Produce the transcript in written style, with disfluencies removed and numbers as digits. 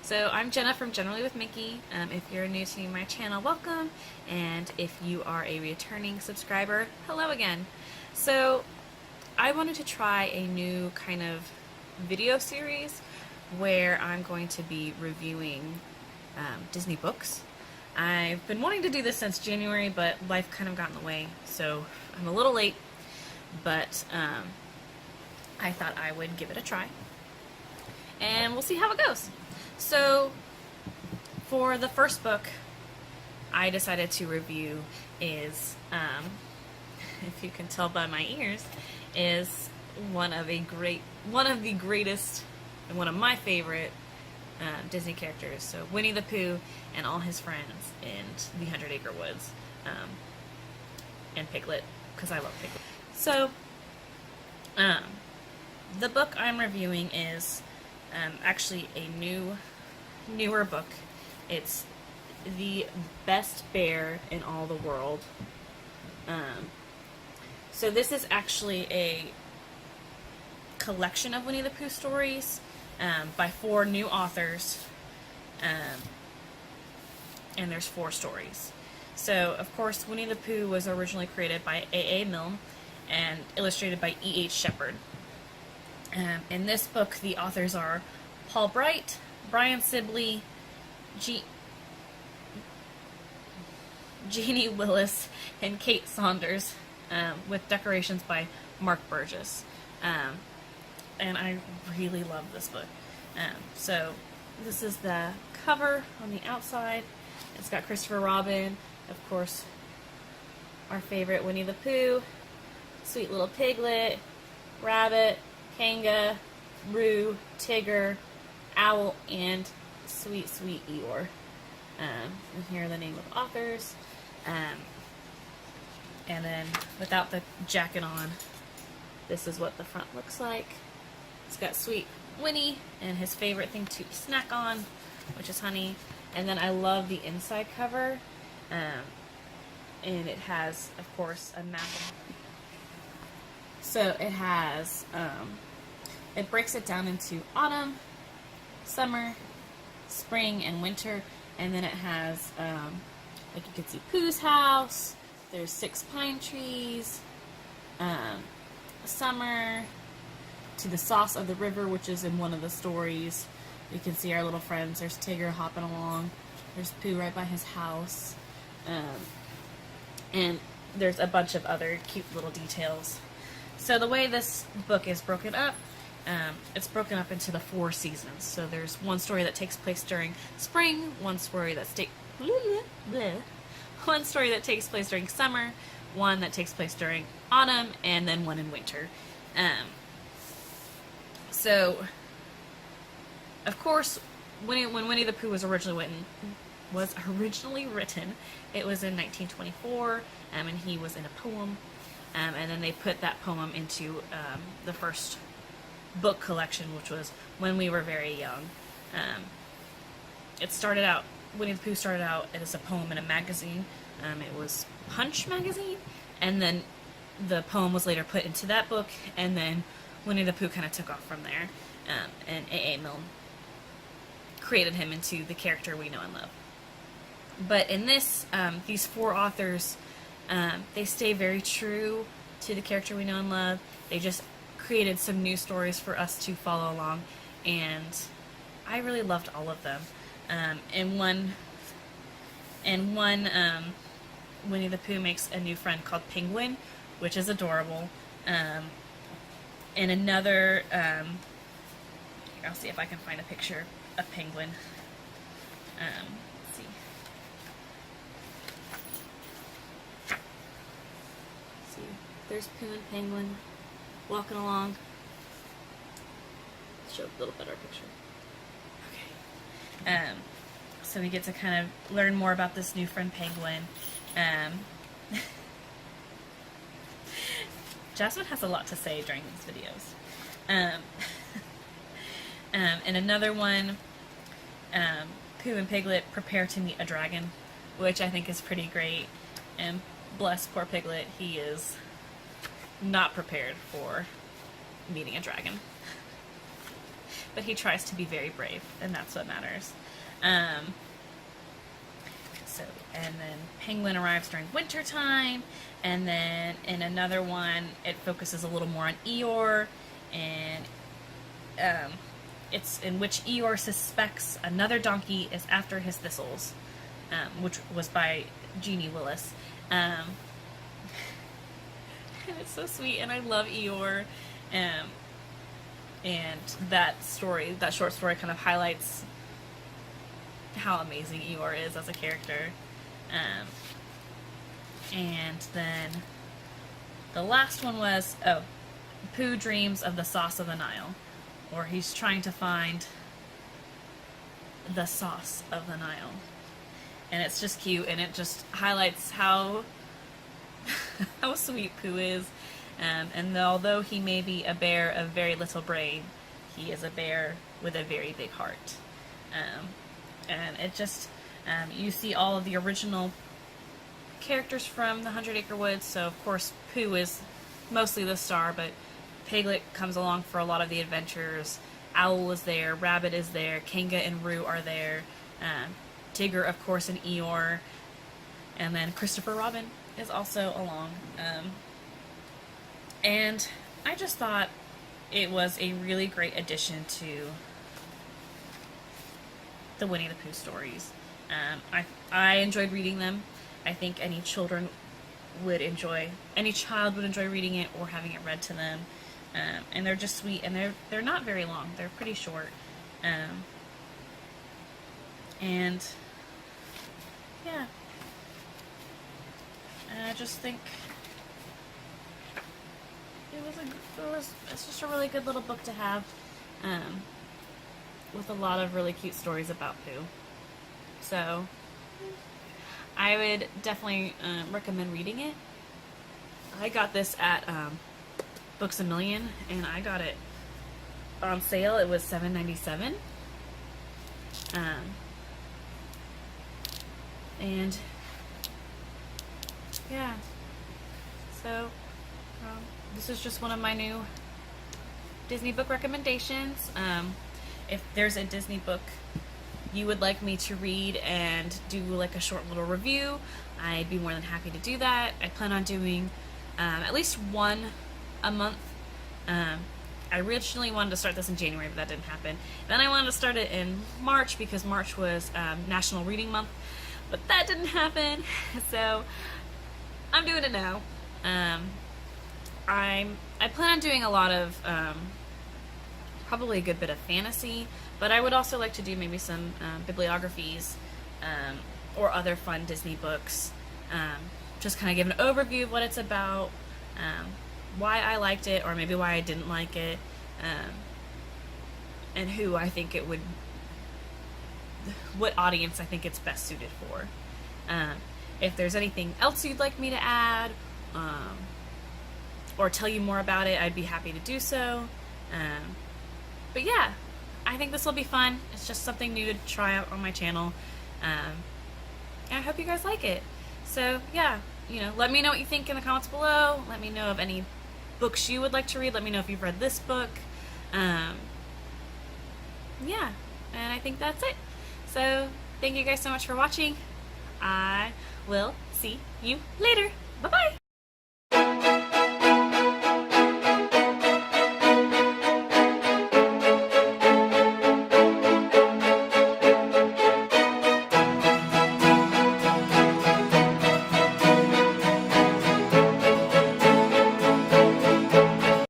So I'm Jenna from Jennarally with Mickey. If you're new to my channel, welcome, and if you are a returning subscriber, hello again. So I wanted to try a new kind of video series where I'm going to be reviewing Disney books. I've been wanting to do this since January, but life kind of got in the way, so I'm a little late, but I thought I would give it a try, and we'll see how it goes. So, for the first book I decided to review is, if you can tell by my ears, is one of the greatest and one of my favorite Disney characters. So Winnie the Pooh and all his friends in the 100 Acre Woods, and Piglet, because I love Piglet. So, the book I'm reviewing is actually a newer book. It's The Best Bear in All the World. So this is actually a collection of Winnie the Pooh stories by 4 new authors, and there's 4 stories. So, of course, Winnie the Pooh was originally created by A.A. Milne and illustrated by E.H. Shepard. In this book, the authors are Paul Bright, Brian Sibley, Jeanne Willis, and Kate Saunders, with decorations by Mark Burgess. And I really love this book. So this is the cover on the outside. It's got Christopher Robin, of course, our favorite Winnie the Pooh, sweet little Piglet, Rabbit, Kanga, Roo, Tigger, Owl, and sweet Eeyore. And here are the name of authors. And then, without the jacket on, this is what the front looks like. It's got sweet Winnie and his favorite thing to snack on, which is honey. And then I love the inside cover. And it has, of course, a map. So it has, it breaks it down into autumn, summer, spring, and winter. And then it has, like you can see Pooh's house, there's 6 pine trees, summer, to the sauce of the river, which is in one of the stories. You can see our little friends. There's Tigger hopping along. There's Pooh right by his house. And there's a bunch of other cute little details. So the way this book is broken up, it's broken up into the 4 seasons. So there's one story that takes place during spring, one story that takes place during summer, one that takes place during autumn, and then one in winter. So, of course, when Winnie the Pooh was originally written, it was in 1924, and he was in a poem, and then they put that poem into the first book collection, which was When We Were Very Young. Winnie the Pooh started out as a poem in a magazine. It was Punch magazine, and then the poem was later put into that book, and then Winnie the Pooh kind of took off from there, and A.A. Milne created him into the character we know and love. But in this, these 4 authors, they stay very true to the character we know and love. They just created some new stories for us to follow along, and I really loved all of them. In one, Winnie the Pooh makes a new friend called Penguin, which is adorable. In another, I'll see if I can find a picture of Penguin. Let's see. See, there's Pooh and Penguin walking along. Show a little better picture. Okay. So we get to kind of learn more about this new friend Penguin. Jasmine has a lot to say during these videos. And another one, Pooh and Piglet prepare to meet a dragon, which I think is pretty great. And bless poor Piglet, he is not prepared for meeting a dragon. but he tries to be very brave, and that's what matters. So, and then Penguin arrives during winter time, and then in another one, it focuses a little more on Eeyore, and it's in which Eeyore suspects another donkey is after his thistles, which was by Jeanne Willis. And it's so sweet, and I love Eeyore, and that short story kind of highlights how amazing Eeyore is as a character. And then the last one was, Pooh dreams of the sauce of the Nile, or he's trying to find the sauce of the Nile. And it's just cute, and it just highlights how how sweet Pooh is. And although he may be a bear of very little brain, he is a bear with a very big heart. And it just, you see all of the original characters from the 100 Acre Woods, so of course Pooh is mostly the star, but Piglet comes along for a lot of the adventures. Owl is there, Rabbit is there, Kanga and Roo are there, Tigger, of course, and Eeyore, and then Christopher Robin is also along. And I just thought it was a really great addition to the Winnie the Pooh stories. I enjoyed reading them. I think any child would enjoy reading it or having it read to them. And they're just sweet, and they're not very long. They're pretty short. And yeah, and I just think it's just a really good little book to have, with a lot of really cute stories about Pooh. So I would definitely recommend reading it. I got this at Books A Million, and I got it on sale. It was $7.97. And yeah, so this is just one of my new Disney book recommendations. If there's a Disney book you would like me to read and do like a short little review, I'd be more than happy to do that. I plan on doing at least one a month. I originally wanted to start this in January, but that didn't happen. Then I wanted to start it in March because March was National Reading Month, but that didn't happen. So I'm doing it now. I plan on doing a lot of probably a good bit of fantasy, but I would also like to do maybe some bibliographies or other fun Disney books. Just kind of give an overview of what it's about, why I liked it, or maybe why I didn't like it, and who I think it would, what audience I think it's best suited for. If there's anything else you'd like me to add, or tell you more about it, I'd be happy to do so. But yeah, I think this will be fun. It's just something new to try out on my channel. And I hope you guys like it. So yeah, let me know what you think in the comments below. Let me know of any books you would like to read. Let me know if you've read this book. Yeah, and I think that's it. So thank you guys so much for watching. I will see you later. Bye-bye.